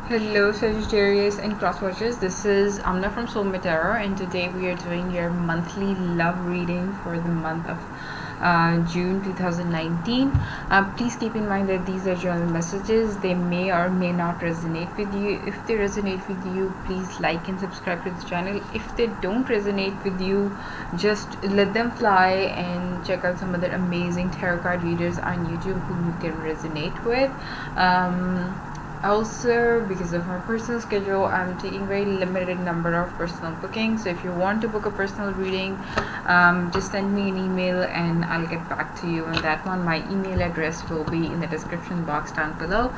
Hello Sagittarius and cross watchers, this is Amna from Soulmate, and today we are doing your monthly love reading for the month of June 2019. Please keep in mind that these are general messages. They may or may not resonate with you. If they resonate with you, please like and subscribe to the channel. If they don't resonate with you, just let them fly and check out some other amazing tarot card readers on YouTube whom you can resonate with. Also, because of my personal schedule, I'm taking very limited number of personal bookings. So if you want to book a personal reading, just send me an email and I'll get back to you on that one. My email address will be in the description box down below.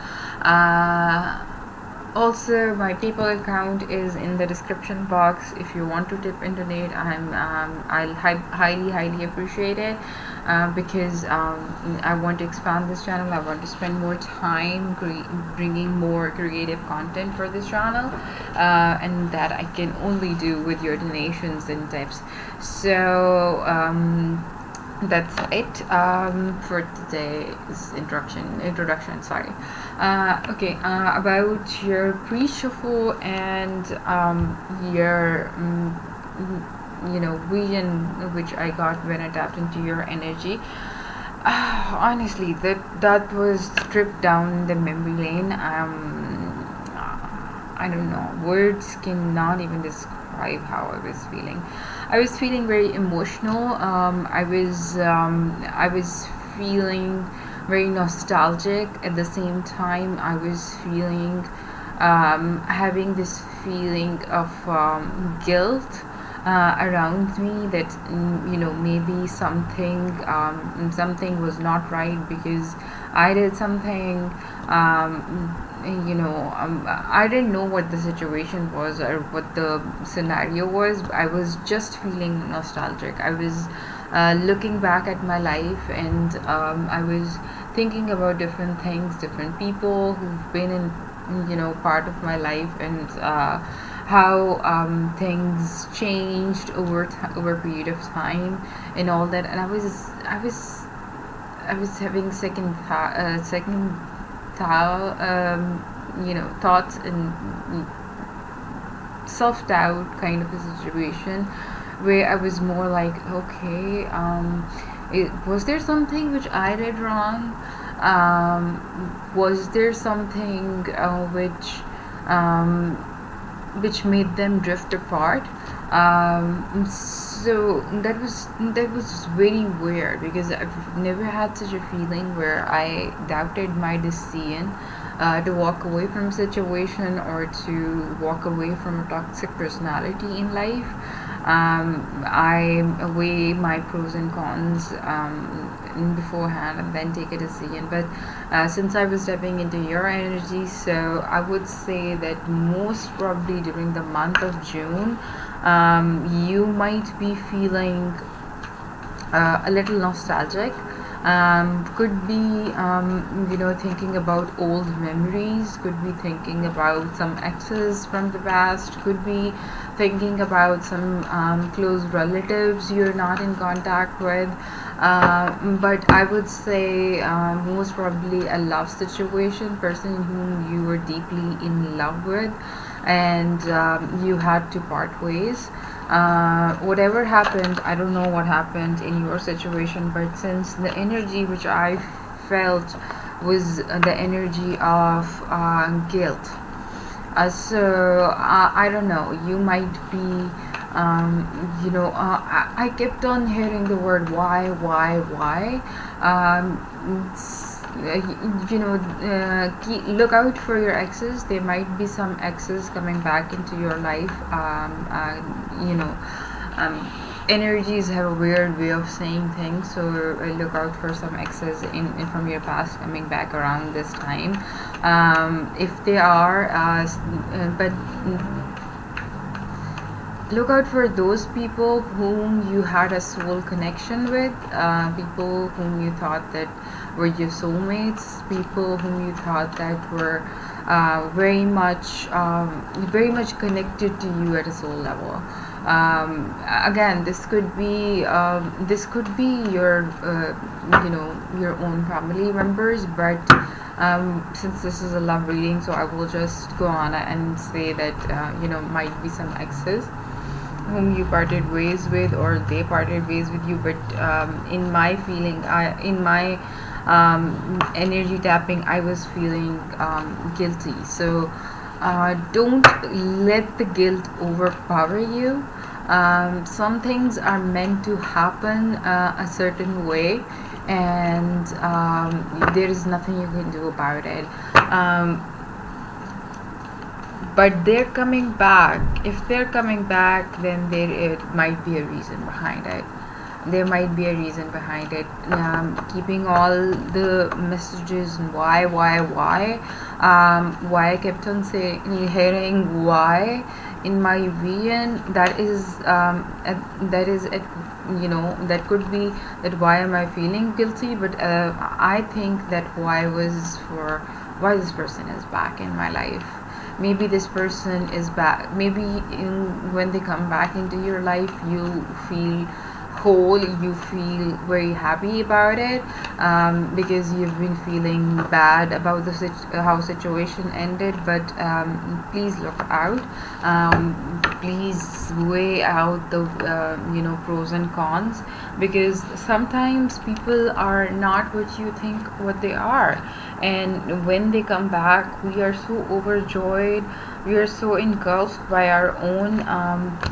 Also, my PayPal account is in the description box. If you want to tip and donate, I'll highly appreciate it, because I want to expand this channel. I want to spend more time bringing more creative content for this channel, and that I can only do with your donations and tips. So that's it for today's introduction. Sorry. Okay, about your pre-shuffle and your vision which I got when I tapped into your energy. Honestly, that was stripped down the memory lane. I don't know, words cannot even describe how I was feeling. I was feeling very emotional. I was feeling very nostalgic. At the same time, I was feeling having this feeling of guilt around me, that maybe something was not right because I did something. I didn't know what the situation was or what the scenario was. I was just feeling nostalgic. I was looking back at my life, and I was thinking about different things, different people who've been in part of my life, and how things changed over a period of time and all that. And I was having thoughts and self-doubt kind of a situation, where I was more like, okay, was there something which I did wrong? Was there something which made them drift apart? So that was very weird, because I've never had such a feeling where I doubted my decision to walk away from a situation, or to walk away from a toxic personality in life. I weigh my pros and cons beforehand and then take a decision. But since I was stepping into your energy, so I would say that most probably during the month of June, you might be feeling a little nostalgic. Could be thinking about old memories, could be thinking about some exes from the past, could be thinking about some close relatives you're not in contact with. But I would say most probably a love situation, person whom you were deeply in love with, and you had to part ways. Whatever happened, I don't know what happened in your situation, but since the energy which I felt was the energy of guilt, so I don't know, you might be I kept on hearing the word why. Look out for your exes. There might be some exes coming back into your life. Energies have a weird way of saying things, so look out for some exes in from your past coming back around this time. If they are, but look out for those people whom you had a soul connection with, people whom you thought that were your soulmates, people whom you thought that were very much connected to you at a soul level. Again, this could be your your own family members, but Since this is a love reading, so I will just go on and say that might be some exes whom you parted ways with, or they parted ways with you. But in my feeling, in my energy tapping, I was feeling guilty. So don't let the guilt overpower you. Some things are meant to happen a certain way, and there is nothing you can do about it. But they're coming back. If they're coming back, then it might be a reason behind it. There might be a reason behind it. Keeping all the messages and why I kept on saying, hearing why in my vision, that could be that why am I feeling guilty, but I think that why this person is back in my life. Maybe this person is back. Maybe when they come back into your life, you feel whole, you feel very happy about it, because you've been feeling bad about how situation ended. But please look out. Please weigh out the pros and cons, because sometimes people are not what you think what they are, and when they come back, we are so overjoyed, we are so engulfed by our own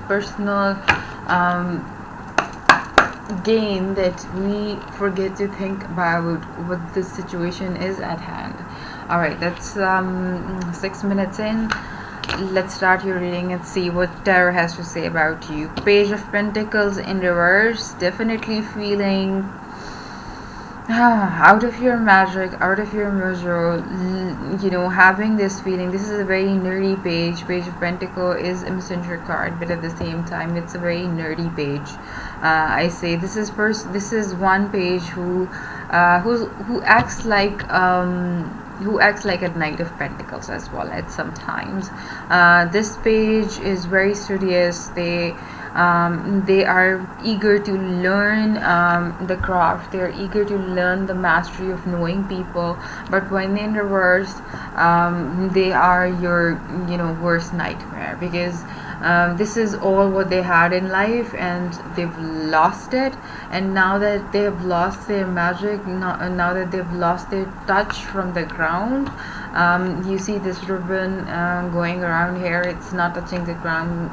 personal gain that we forget to think about what the situation is at hand. All right, that's 6 minutes in. Let's start your reading and see what tarot has to say about you. Page of Pentacles in reverse. Definitely feeling out of your magic, out of your mojo, having this feeling. This is a very nerdy page. Page of Pentacle is a messenger card, but at the same time it's a very nerdy page. I say this is one page who acts like a Knight of Pentacles as well at some times. This page is very studious. They are eager to learn the craft. They are eager to learn the mastery of knowing people. But when in reverse, they are your worst nightmare, because this is all what they had in life, and they've lost it. And now that they have lost their magic, now that they've lost their touch from the ground, you see this ribbon going around here. It's not touching the ground.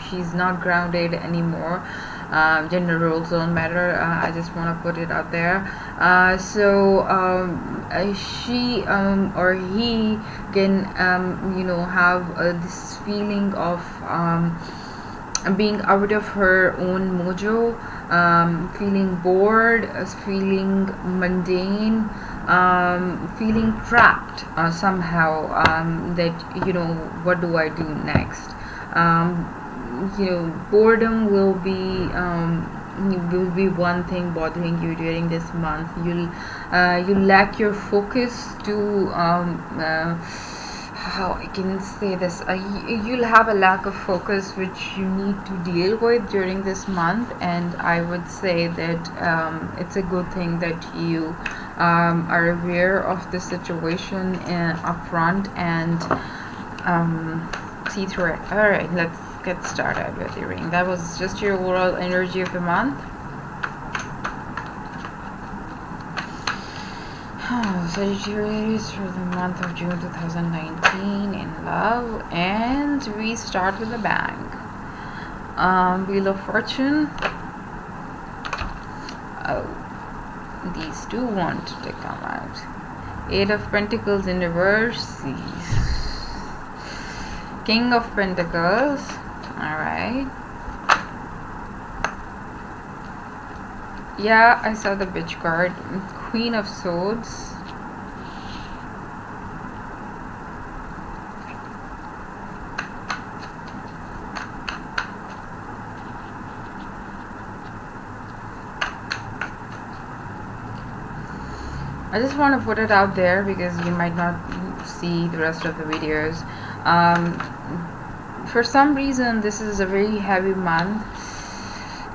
She's not grounded anymore. Gender roles don't matter. I just want to put it out there. She or he can have this feeling of being out of her own mojo, feeling bored, feeling mundane, feeling trapped somehow, that what do I do next. Boredom will be one thing bothering you during this month. You'll lack your focus to how I can say this, you'll have a lack of focus which you need to deal with during this month. And I would say that it's a good thing that you are aware of the situation up front and see through it. Alright, let's get started with your reading. That was just your overall energy of the month. Sagittarius for the month of June 2019 in love, and we start with a bang. Wheel of Fortune. Oh, these two want to come out. Eight of Pentacles in reverse. King of Pentacles. Alright. Yeah, I saw the bitch card. Queen of Swords. I just want to put it out there because you might not see the rest of the videos. For some reason, this is a very heavy month.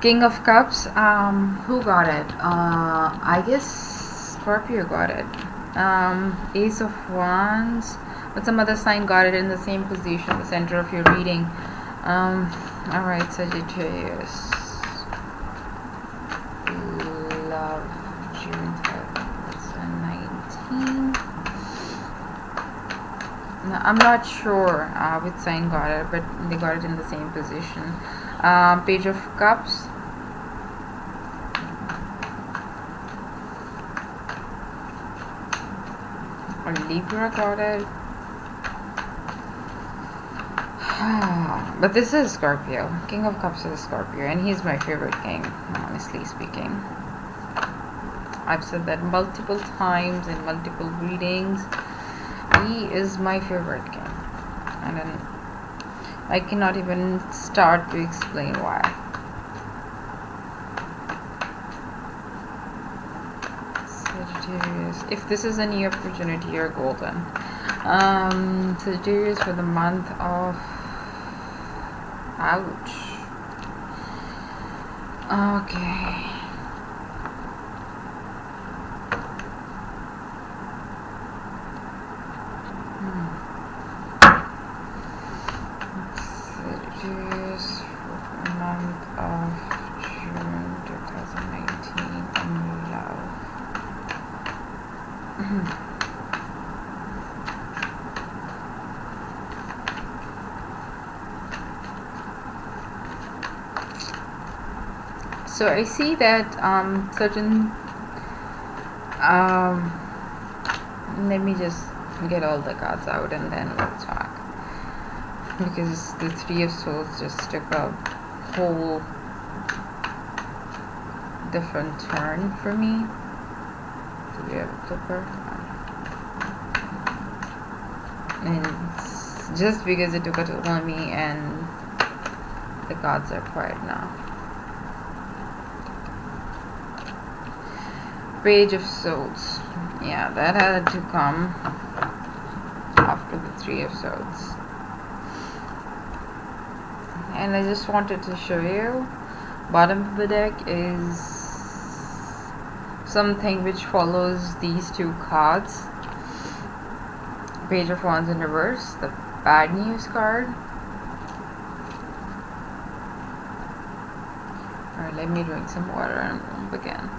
King of Cups. Who got it? I guess Scorpio got it. Ace of Wands, but some other sign got it in the same position, the center of your reading. All right, Sagittarius. Love, June 2019. No, I'm not sure which sign got it, but they got it in the same position. Page of Cups. Or Libra got it. But this is Scorpio. King of Cups is Scorpio, and he's my favorite king, honestly speaking. I've said that multiple times in multiple readings. He is my favorite king, and then I cannot even start to explain why. Sagittarius, if this is a new opportunity, you're golden. Sagittarius for the month of, ouch. Okay. Sagittarius for the month of June 2019 in love. So I see that certain let me just get all the cards out and then we'll talk, because the Three of Swords just took a whole different turn for me. Do we have a clipper? And it's just because it took a toll on me, and the cards are quiet now. Page of Swords. Yeah, that had to come after the Three of Swords. And I just wanted to show you, bottom of the deck is something which follows these two cards. Page of Wands in reverse, the bad news card. Alright, let me drink some water and we'll begin.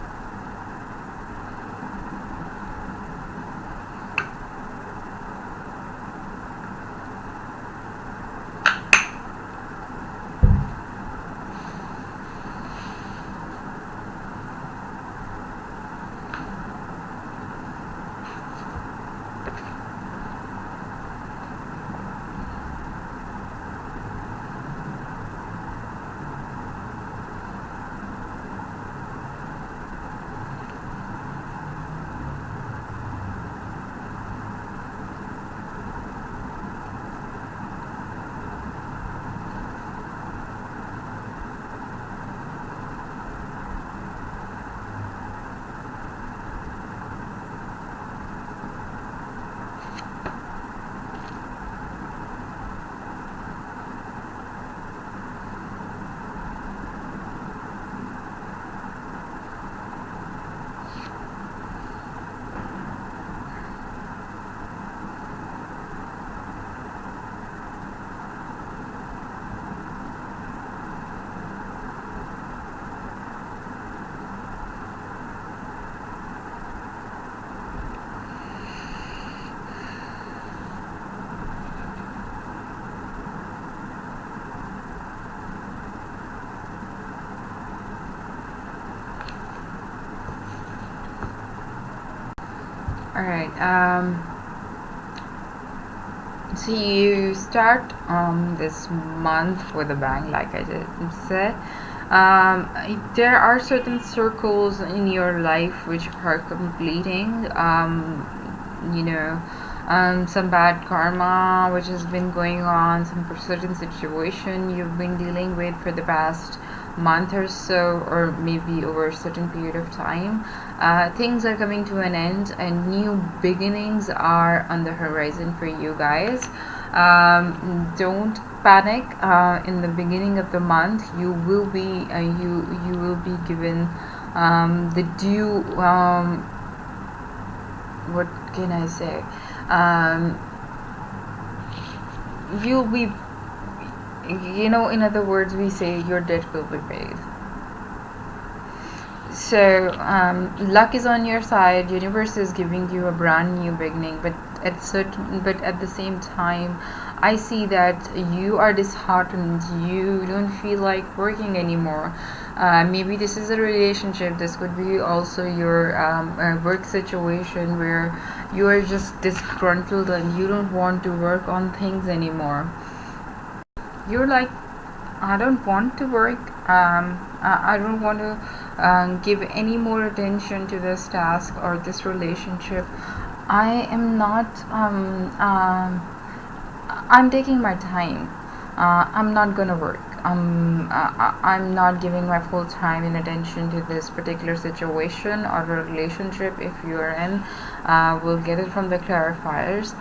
Alright, so you start this month with a bang, like I just said. There are certain circles in your life which are completing, some bad karma which has been going on, some certain situation you've been dealing with for the past month or so, or maybe over a certain period of time. Things are coming to an end and new beginnings are on the horizon for you guys. Don't panic. In the beginning of the month you will be you will be given the due, what can I say, um, you'll be, in other words, we say your debt will be paid. So luck is on your side. Universe is giving you a brand new beginning, but at the same time, I see that you are disheartened. You don't feel like working anymore. Maybe this is a relationship. This could be also your work situation where you are just disgruntled and you don't want to work on things anymore. You're like, I don't want to work. I don't want to give any more attention to this task or this relationship. I am not. I'm taking my time. I'm not gonna work. I'm not giving my full time and attention to this particular situation or a relationship. If you're in, we'll get it from the clarifiers.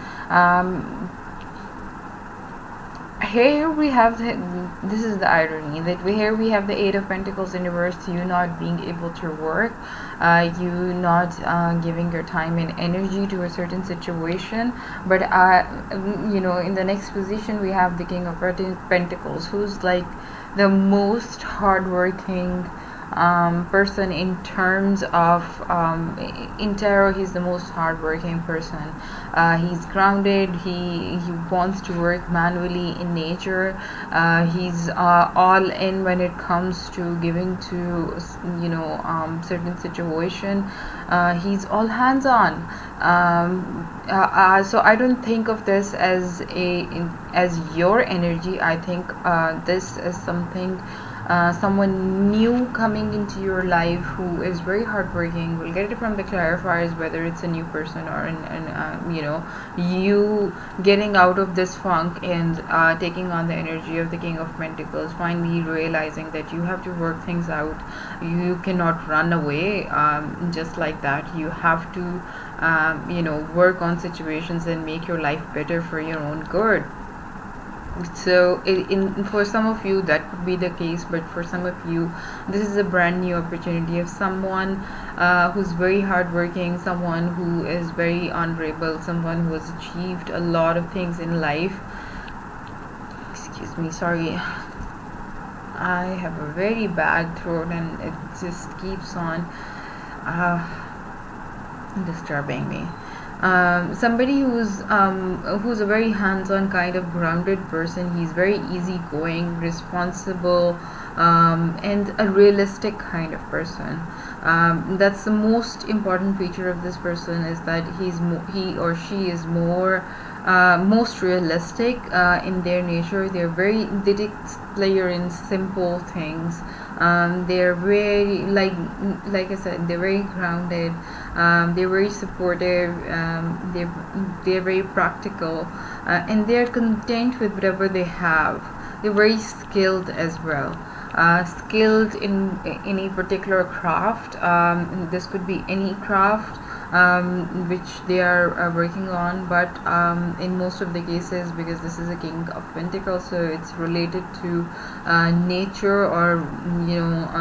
Here we have this is the irony that here we have the Eight of Pentacles in reverse. You not being able to work, you not giving your time and energy to a certain situation. But in the next position we have the King of Pentacles, who's like the most hardworking person in terms of in tarot. He's the most hardworking person. He's grounded. He wants to work manually in nature. He's all in when it comes to giving to certain situation. He's all hands on. So I don't think of this as as your energy. I think this is something, someone new coming into your life who is very hardworking. We'll get it from the clarifiers, whether it's a new person or you getting out of this funk and taking on the energy of the King of Pentacles, finally realizing that you have to work things out. You cannot run away just like that. You have to work on situations and make your life better for your own good. So for some of you that could be the case, but for some of you this is a brand new opportunity of someone who's very hardworking, someone who is very honorable, someone who has achieved a lot of things in life. Excuse me, sorry, I have a very bad throat and it just keeps on disturbing me. Somebody who's a very hands-on kind of grounded person. He's very easygoing, responsible, and a realistic kind of person. That's the most important feature of this person, is that he or she is most realistic in their nature. They take pleasure in simple things. They're very, like I said, they're very grounded. They're very supportive. They're very practical, and they're content with whatever they have. They're very skilled as well. Skilled in any particular craft. This could be any craft which they are working on, but in most of the cases, because this is a King of Pentacles, so it's related to nature, or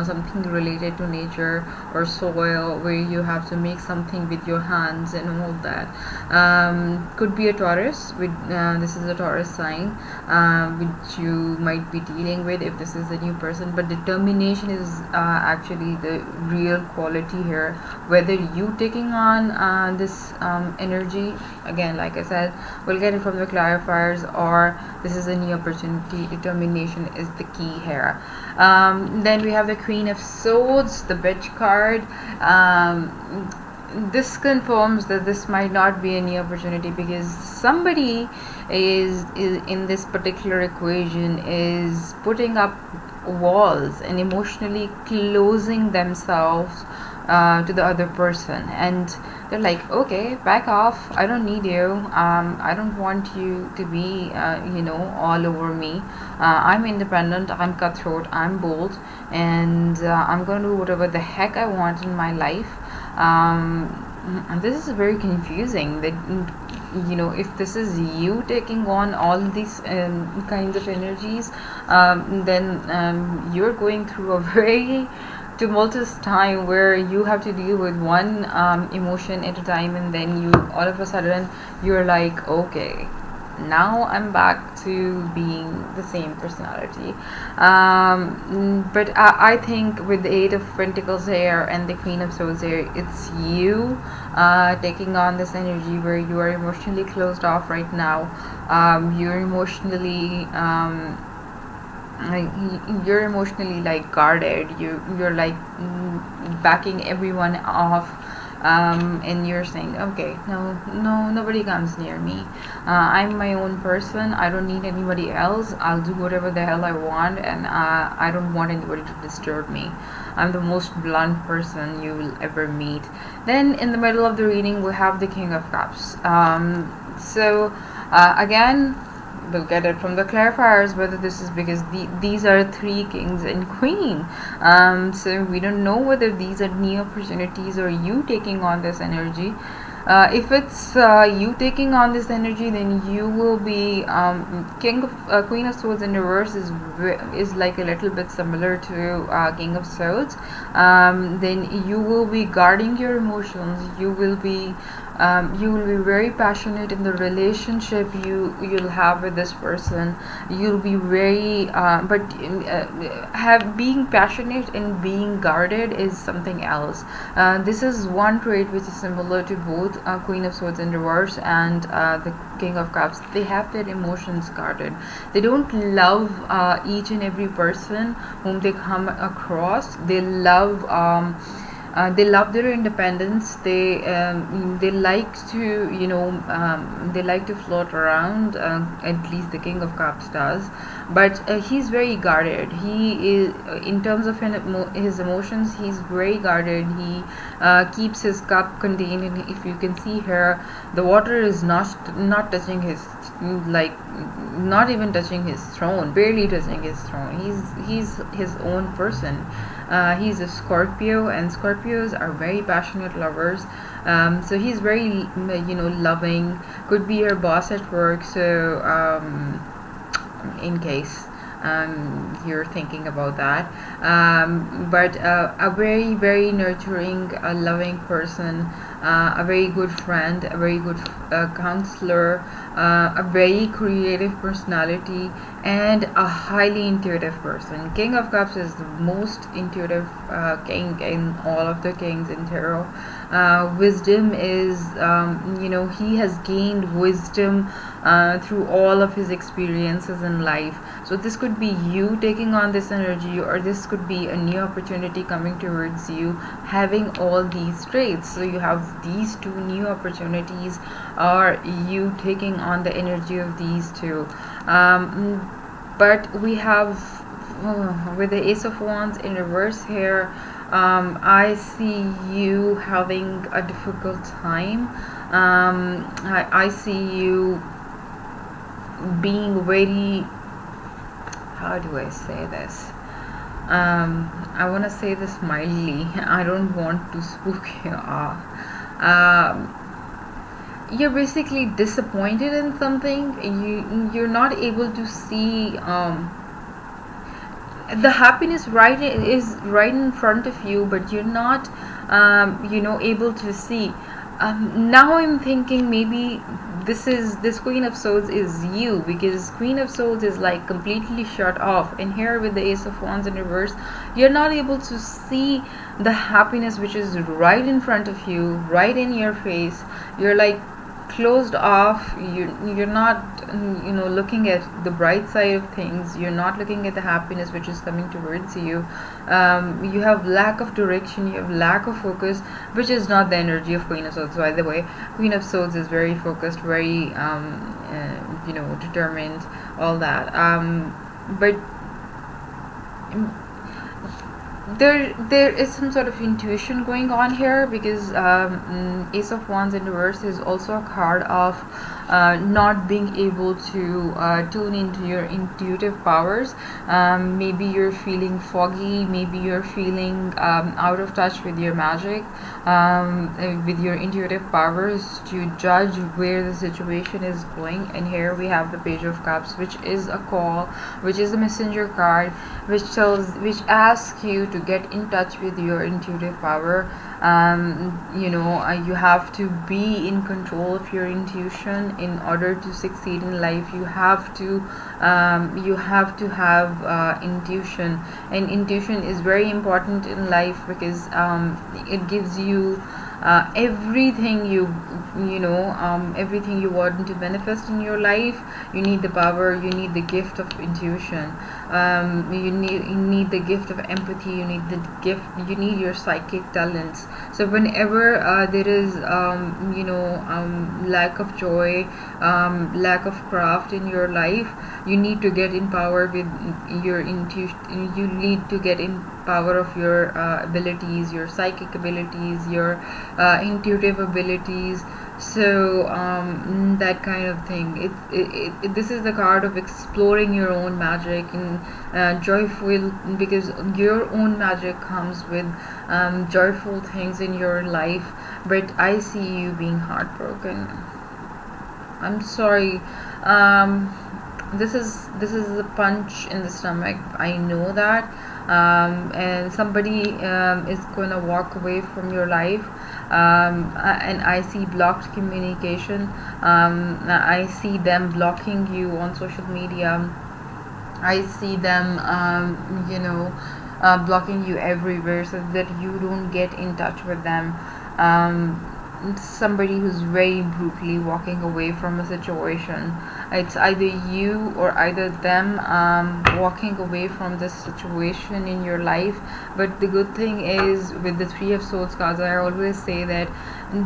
something related to nature or soil, where you have to make something with your hands and all that. Could be a Taurus. This is a Taurus sign which you might be dealing with if this is a new person. But determination is actually the real quality here. Whether you taking on this energy, again, like I said, we'll get it from the clarifiers, or this is a new opportunity. Determination is the key here. Then we have the Queen of Swords, the Bitch card. This confirms that this might not be a new opportunity, because somebody is in this particular equation is putting up walls and emotionally closing themselves to the other person, and they're like, okay, back off, I don't need you. I don't want you to be all over me. I'm independent, I'm cutthroat, I'm bold, and I'm going to do whatever the heck I want in my life. And this is very confusing, that if this is you taking on all these kinds of energies, then you're going through a very tumultuous time where you have to deal with one emotion at a time, and then you all of a sudden you're like, okay, now I'm back to being the same personality. But I think with the Eight of Pentacles here and the Queen of Swords here, it's you taking on this energy where you are emotionally closed off right now. You're emotionally like, you're emotionally like guarded. You're like backing everyone off, and you're saying, okay, no, nobody comes near me. I'm my own person. I don't need anybody else. I'll do whatever the hell I want, and I don't want anybody to disturb me. I'm the most blunt person you will ever meet. Then in the middle of the reading we have the King of Cups. So again, we'll get it from the clarifiers whether this is because these are three kings and queen. So we don't know whether these are new opportunities or you taking on this energy. If it's you taking on this energy, then you will be Queen of Swords in reverse is like a little bit similar to King of Swords. Then you will be guarding your emotions. You will be very passionate in the relationship you'll have with this person. You'll be very but have being passionate and being guarded is something else. This is one trait which is similar to both Queen of Swords in reverse and the King of Cups. They have their emotions guarded. They don't love each and every person whom they come across. They love their independence. They like to they like to float around. At least the King of Cups does, but he's very guarded. He is in terms of his emotions. He's very guarded. He keeps his cup contained, and if you can see here, the water is not touching his, like, not even touching his throne, barely touching his throne. He's his own person. He's a Scorpio, and Scorpios are very passionate lovers. So he's very loving. Could be your boss at work. So in case you're thinking about that, but a very, very nurturing, loving person, a very good friend, a very good counselor, a very creative personality, and a highly intuitive person. King of Cups is the most intuitive king in all of the kings in tarot. Wisdom is, he has gained wisdom through all of his experiences in life. So this could be you taking on this energy, or this could be a new opportunity coming towards you having all these traits. So you have these two new opportunities, or you taking on the energy of these two. But we have with the Ace of Wands in reverse here, I see you having a difficult time. I see you being very, how do I say this? I want to say this mildly. I don't want to spook you off. You're basically disappointed in something. You're not able to see the happiness is right in front of you, but you're not able to see. Now I'm thinking maybe this Queen of Swords is you, because Queen of Swords is like completely shut off, and here with the Ace of Wands in reverse, you're not able to see the happiness which is right in front of you, right in your face. You're like closed off. You're not looking at the bright side of things. You're not looking at the happiness which is coming towards you. You have lack of direction, you have lack of focus, which is not the energy of Queen of Swords. By the way, Queen of Swords is very focused, very determined, all that. But there is some sort of intuition going on here, because Ace of Wands in reverse is also a card of not being able to tune into your intuitive powers. Maybe you're feeling foggy, maybe you're feeling out of touch with your magic, with your intuitive powers to judge where the situation is going. And here we have the Page of Cups, which is a call, which is a messenger card, which asks you to get in touch with your intuitive power. You have to be in control of your intuition in order to succeed in life. You have to have intuition, and intuition is very important in life because it gives you everything everything you want to manifest in your life. You need the power, you need the gift of intuition, you need the gift of empathy, you need your psychic talents. So whenever there is lack of joy, lack of craft in your life, you need to get in power with your intuition. You need to get in power of your abilities, your psychic abilities, your intuitive abilities. So that kind of thing. This is the card of exploring your own magic and joyful, because your own magic comes with joyful things in your life. But I see you being heartbroken. I'm sorry. This is a punch in the stomach. I know that. And somebody is going to walk away from your life, and I see blocked communication. I see them blocking you on social media. I see them blocking you everywhere so that you don't get in touch with them. Somebody who's very brutally walking away from a situation. It's either you or either them walking away from this situation in your life. But the good thing is, with the Three of Swords cards, I always say that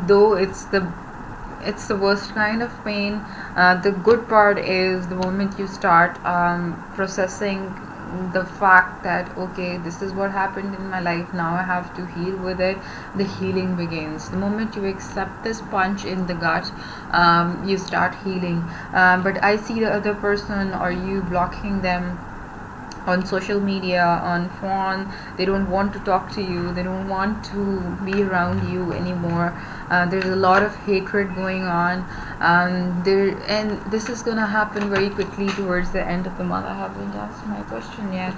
though it's the worst kind of pain, the good part is the moment you start processing the fact that, okay, this is what happened in my life, now I have to heal with it. The healing begins the moment you accept this punch in the gut. You start healing. But I see the other person or you blocking them on social media, on phone. They don't want to talk to you, they don't want to be around you anymore. There's a lot of hatred going on, and this is gonna happen very quickly towards the end of the month. I haven't asked my question yet.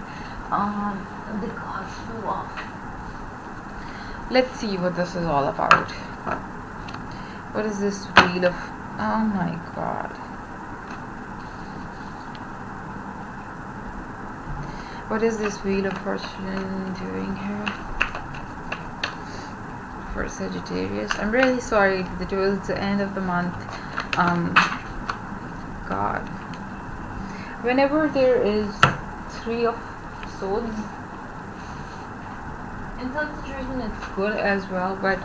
The cards flew off. Let's see what this is all about. What is this Wheel of... oh my god. What is this Wheel of Fortune doing here for Sagittarius? I'm really sorry that it was the end of the month. God. Whenever there is Three of Swords, in some situation it's good as well, but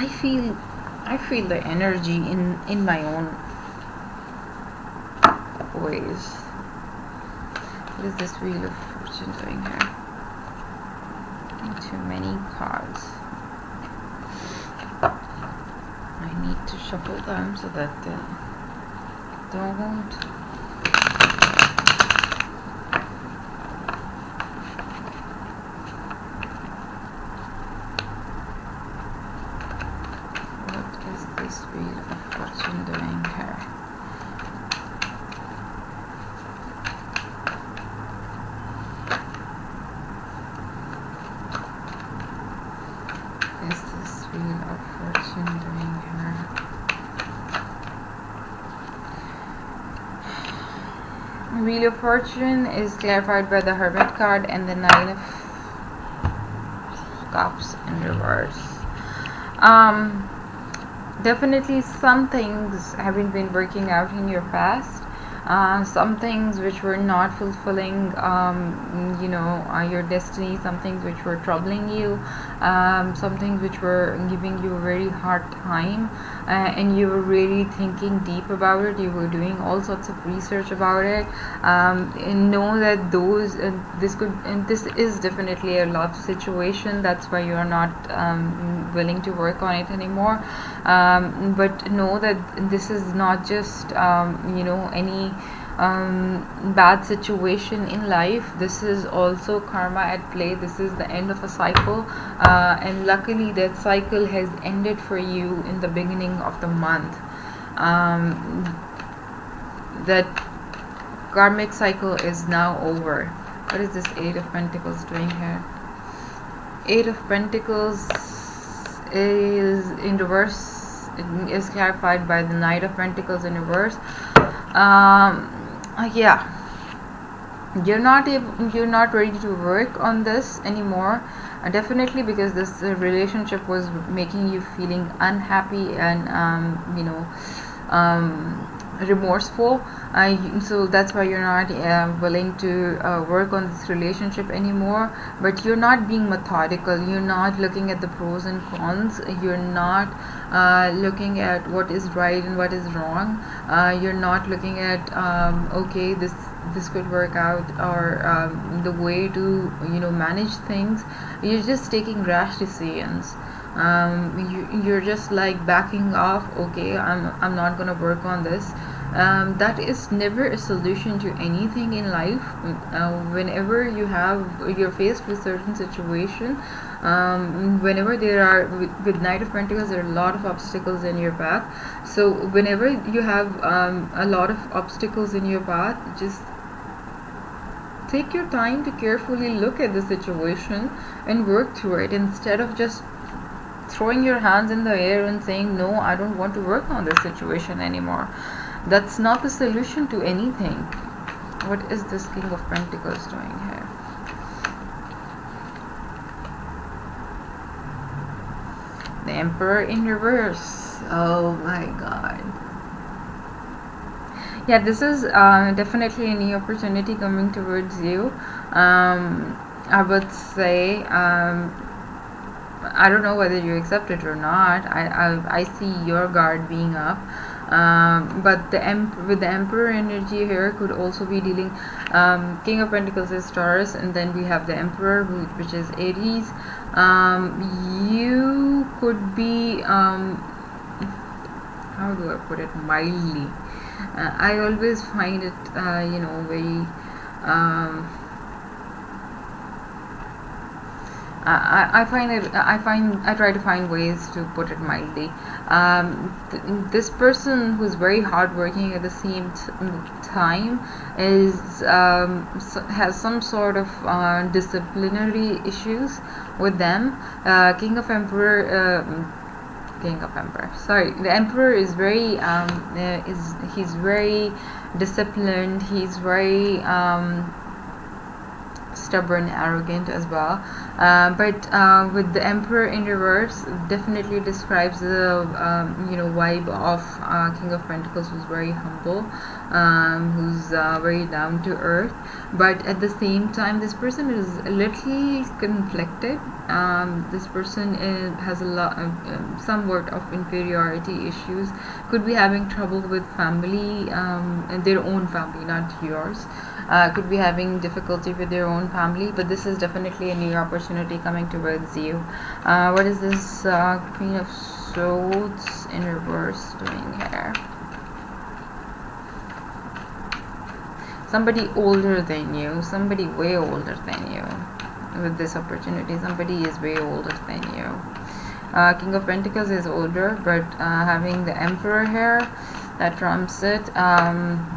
I feel the energy in my own ways. What is this Wheel of Fortune doing here? Too many cards. I need to shuffle them so that they don't. What is this Wheel of Fortune doing here? Wheel of Fortune doing here? Wheel of Fortune is clarified by the Hermit card and the Nine of Cups in reverse. Definitely some things haven't been working out in your past. some things which were not fulfilling, your destiny, some things which were troubling you, some things which were giving you a very hard time, and you were really thinking deep about it. You were doing all sorts of research about it, and know that this is definitely a love situation. That's why you are not willing to work on it anymore. But know that this is not just any bad situation in life. This is also karma at play. This is the end of a cycle, and luckily that cycle has ended for you in the beginning of the month. That karmic cycle is now over. What is this Eight of Pentacles doing here? Eight of Pentacles is in reverse. It is clarified by the Knight of Pentacles in reverse. Yeah, you're not ready to work on this anymore, definitely, because this relationship was making you feeling unhappy and remorseful, so that's why you're not willing to work on this relationship anymore. But you're not being methodical, you're not looking at the pros and cons, you're not looking at what is right and what is wrong, you're not looking at okay, this could work out, or the way to manage things. You're just taking rash decisions. You're just like backing off. Okay, I'm not gonna work on this. That is never a solution to anything in life. Whenever you're faced with certain situation, whenever there are with Knight of Pentacles, there are a lot of obstacles in your path. So whenever you have a lot of obstacles in your path, just take your time to carefully look at the situation and work through it, instead of just throwing your hands in the air and saying, no, I don't want to work on this situation anymore. That's not the solution to anything. What is this King of Pentacles doing here? The Emperor in reverse. Oh my god. Yeah, this is definitely a new opportunity coming towards you. I would say, I don't know whether you accept it or not. I see your guard being up. But with the Emperor energy here could also be dealing. King of Pentacles is Taurus, and then we have the Emperor, which is Aries. You could be, how do I put it mildly? I always find it, very. I try to find ways to put it mildly. This person who's very hardworking at the same time has some sort of disciplinary issues with them. Sorry, the Emperor is very he's very disciplined. He's very stubborn, arrogant as well. But with the Emperor in reverse, definitely describes the vibe of King of Pentacles, who's very humble, who's very down to earth. But at the same time, this person is a little conflicted. This person has a lot, somewhat of inferiority issues. Could be having trouble with family, and their own family, not yours. Could be having difficulty with their own family, but this is definitely a new opportunity coming towards you. What is this Queen of Swords in reverse doing here? Somebody older than you, somebody way older than you. With this opportunity, somebody is way older than you. King of Pentacles is older, but having the Emperor here, that trumps it.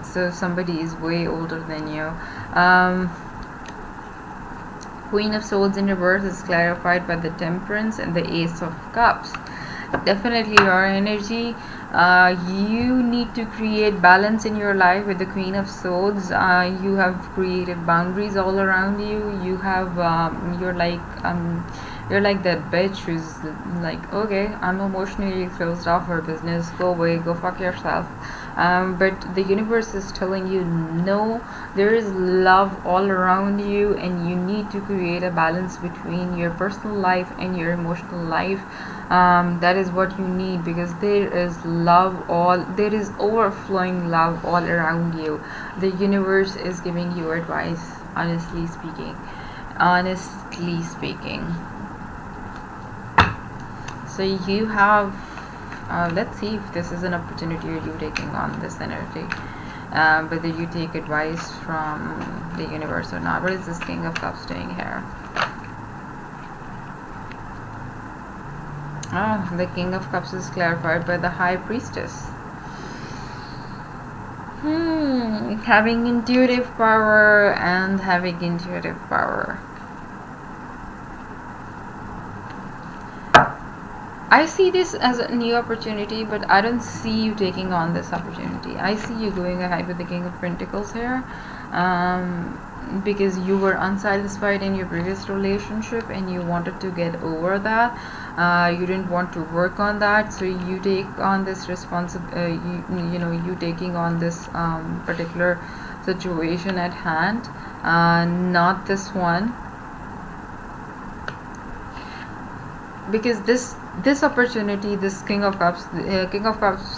So somebody is way older than you. Queen of Swords in reverse is clarified by the Temperance and the Ace of Cups. Definitely your energy. You need to create balance in your life with the Queen of Swords. You have created boundaries all around you. You have you're like that bitch who's like, okay, I'm emotionally closed off for business, go away, go fuck yourself. but the universe is telling you no, there is love all around you, and you need to create a balance between your personal life and your emotional life. That is what you need, because there is there is overflowing love all around you. The universe is giving you advice, honestly speaking. So you have, let's see if this is an opportunity or you taking on this energy, whether you take advice from the universe or not. What is this King of Cups doing here? The King of Cups is clarified by the High Priestess. Having intuitive power and having intuitive power. I see this as a new opportunity, but I don't see you taking on this opportunity. I see you going ahead with the King of Pentacles here, because you were unsatisfied in your previous relationship and you wanted to get over that. You didn't want to work on that, so you take on this you taking on this particular situation at hand, not this one, because this opportunity, this King of Cups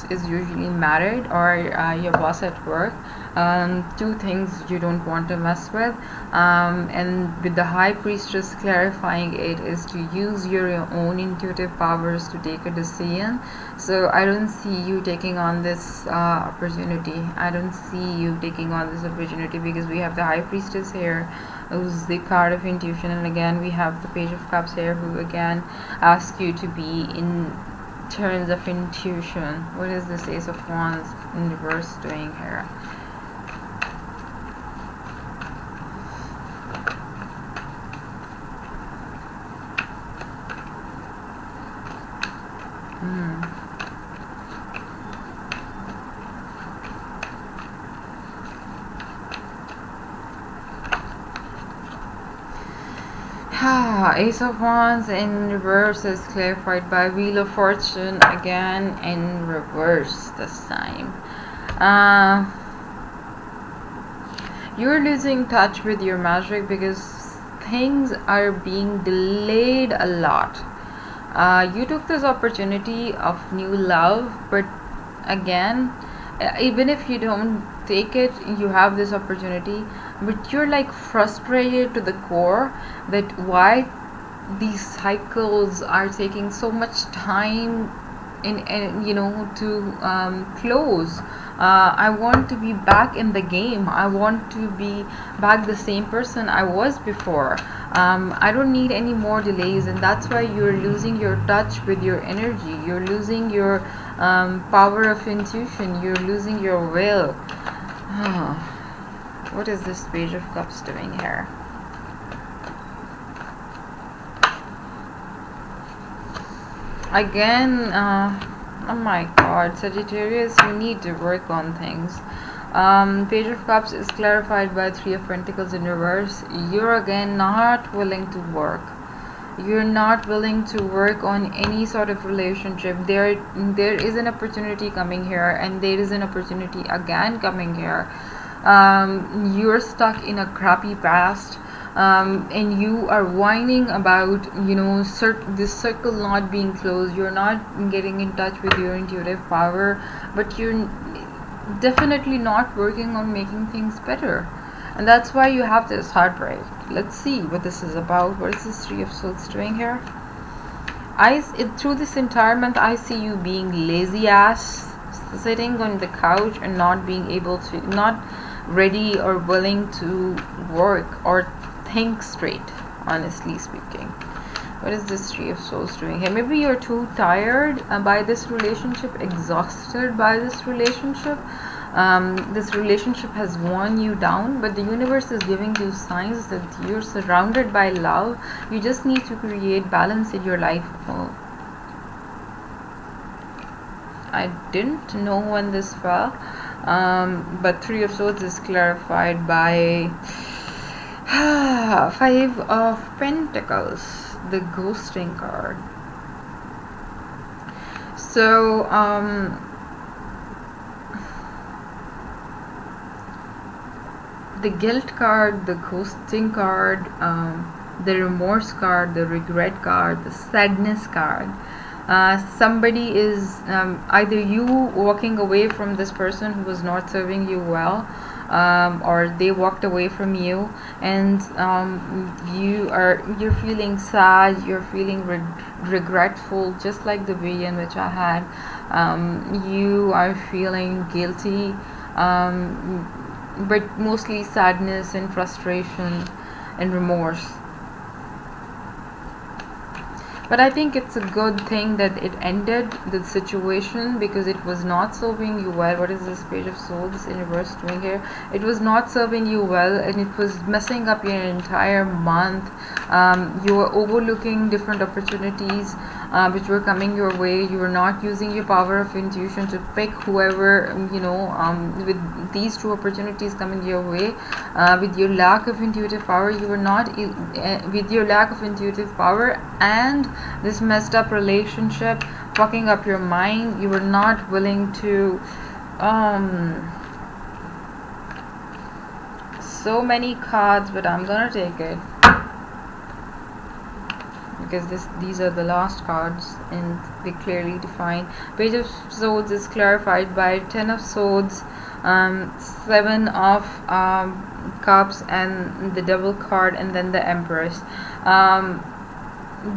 is usually married or your boss at work. Two things you don't want to mess with, and with the High Priestess clarifying it is to use your own intuitive powers to take a decision. So I don't see you taking on this opportunity. I don't see you taking on this opportunity, because we have the High Priestess here, who's the card of intuition, and again we have the Page of Cups here, who again ask you to be in terms of intuition. What is this Ace of Wands in reverse doing here? Ace of Wands in reverse is clarified by Wheel of Fortune, again in reverse this time. You're losing touch with your magic because things are being delayed a lot. You took this opportunity of new love, but again, even if you don't take it, you have this opportunity, but you're like frustrated to the core that why these cycles are taking so much time in to close. I want to be back in the game. I want to be back the same person I was before. I don't need any more delays, and that's why you're losing your touch with your energy. You're losing your power of intuition. You're losing your will. What is this Page of Cups doing here? Again, oh my god, Sagittarius, you need to work on things. Page of Cups is clarified by Three of Pentacles in reverse. You're again not willing to work. You're not willing to work on any sort of relationship. There is an opportunity coming here, and there is an opportunity again coming here. You're stuck in a crappy past. And you are whining about this circle not being closed. You're not getting in touch with your intuitive power, but you're definitely not working on making things better, and that's why you have this heartbreak. Let's see what this is about. What is this Three of Swords doing here? Through this entire month, I see you being lazy ass, sitting on the couch and not being able to, not ready or willing to work or think straight, honestly speaking. What is this Three of Swords doing here? Maybe you're too tired by this relationship, exhausted by this relationship. This relationship has worn you down, but the universe is giving you signs that you're surrounded by love. You just need to create balance in your life. I didn't know when this fell, but Three of Swords is clarified by Five of Pentacles, the ghosting card. So the guilt card, the ghosting card, the remorse card, the regret card, the sadness card. Somebody is either you walking away from this person who was not serving you well, or they walked away from you, and you're feeling sad, you're feeling regretful, just like the vision which I had. You are feeling guilty, but mostly sadness and frustration and remorse. But I think it's a good thing that it ended the situation, because it was not serving you well. What is this Page of Swords, this universe doing here? It was not serving you well, and it was messing up your entire month. You were overlooking different opportunities which were coming your way. You were not using your power of intuition to pick whoever, with these two opportunities coming your way. With your lack of intuitive power, you were not with your lack of intuitive power and this messed up relationship fucking up your mind, you were not willing to so many cards, but I'm gonna take it because these are the last cards and they clearly define. Page of Swords is clarified by 10 of Swords, 7 of Cups, and the Devil card, and then the Empress.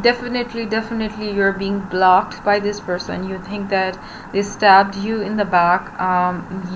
Definitely you're being blocked by this person. You think that they stabbed you in the back.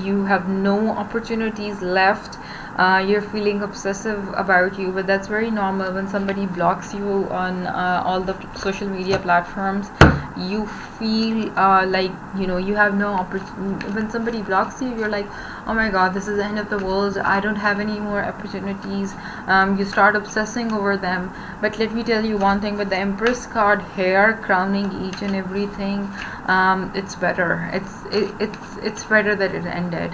You have no opportunities left. You're feeling obsessive about you, but that's very normal. When somebody blocks you on all the social media platforms, you feel like you have no opportunity. When somebody blocks you, you're like, oh my god, this is the end of the world, I don't have any more opportunities. You start obsessing over them. But let me tell you one thing, with the Empress card here crowning each and everything, it's better. It's better that it ended.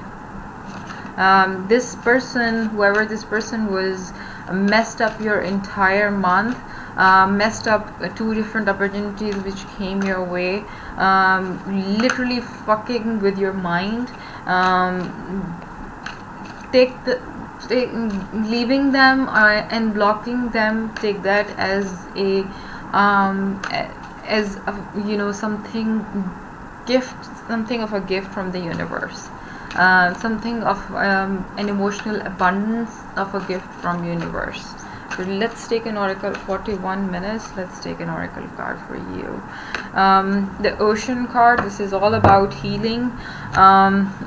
This person, whoever this person was, messed up your entire month, messed up 2 different opportunities which came your way, literally fucking with your mind. Leaving them and blocking them, take that as a something of a gift from the universe. Something of an emotional abundance of a gift from universe. So let's take an oracle. 41 minutes. Let's take an oracle card for you. The Ocean card. This is all about healing.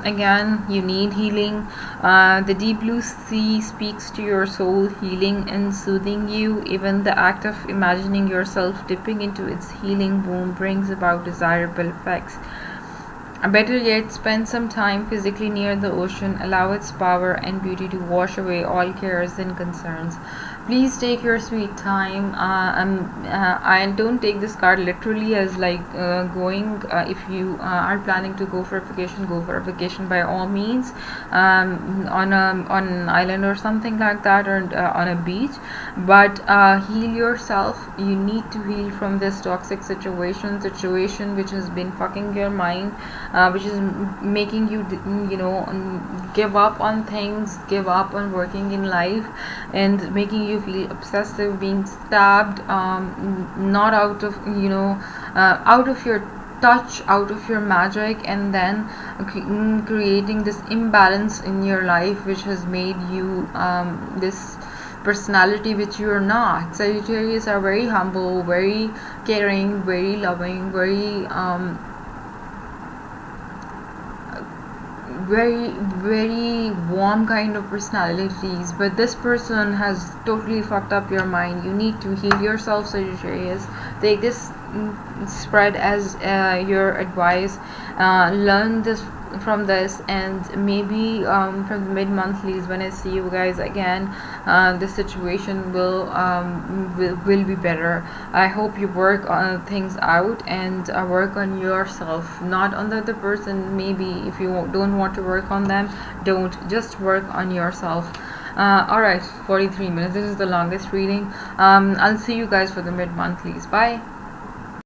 Again, you need healing. The deep blue sea speaks to your soul, healing and soothing you. Even the act of imagining yourself dipping into its healing womb brings about desirable effects. Better yet, spend some time physically near the ocean. Allow its power and beauty to wash away all cares and concerns. Please take your sweet time. I don't take this card literally as like going. If you are planning to go for a vacation by all means, on an island or something like that, or on a beach. But heal yourself. You need to heal from this toxic situation which has been fucking your mind, which is making you give up on things, give up on working in life, and making you feel obsessive, being stabbed, not out of out of your touch, out of your magic, and then creating this imbalance in your life, which has made you this personality which you are not. Sagittarius are very humble, very caring, very loving, very very warm kind of personalities, but this person has totally fucked up your mind. You need to heal yourself, Sagittarius. Take this spread as your advice. Learn this from this, and maybe from the mid-monthlies, when I see you guys again, the situation will be better. I hope you work on things out and work on yourself, not on the other person. Maybe if you don't want to work on them, don't, just work on yourself. Alright, 43 minutes. This is the longest reading. I'll see you guys for the mid-monthlies. Bye.